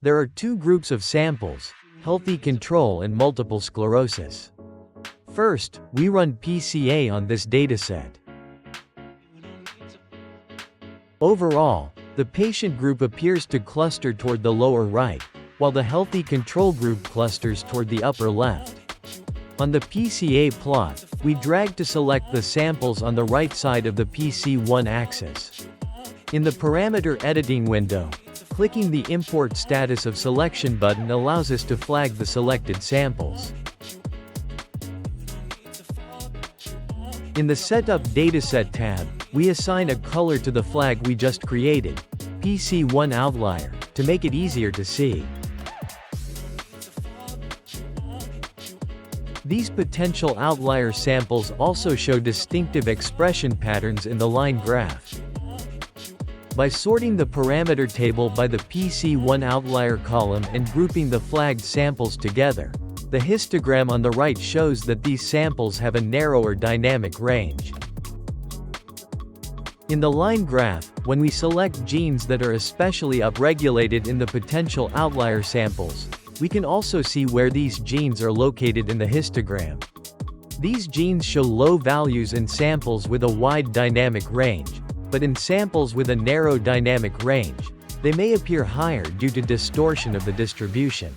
There are two groups of samples: healthy control and multiple sclerosis. First, we run PCA on this dataset. Overall, the patient group appears to cluster toward the lower right, while the healthy control group clusters toward the upper left. On the PCA plot, we drag to select the samples on the right side of the PC1 axis. In the parameter editing window, clicking the Import Status of Selection button allows us to flag the selected samples. In the Setup Dataset tab, we assign a color to the flag we just created, PC1 Outlier, to make it easier to see. These potential outlier samples also show distinctive expression patterns in the line graph. By sorting the parameter table by the PC1 outlier column and grouping the flagged samples together, the histogram on the right shows that these samples have a narrower dynamic range. In the line graph, when we select genes that are especially upregulated in the potential outlier samples, we can also see where these genes are located in the histogram. These genes show low values in samples with a wide dynamic range, but in samples with a narrow dynamic range, they may appear higher due to distortion of the distribution.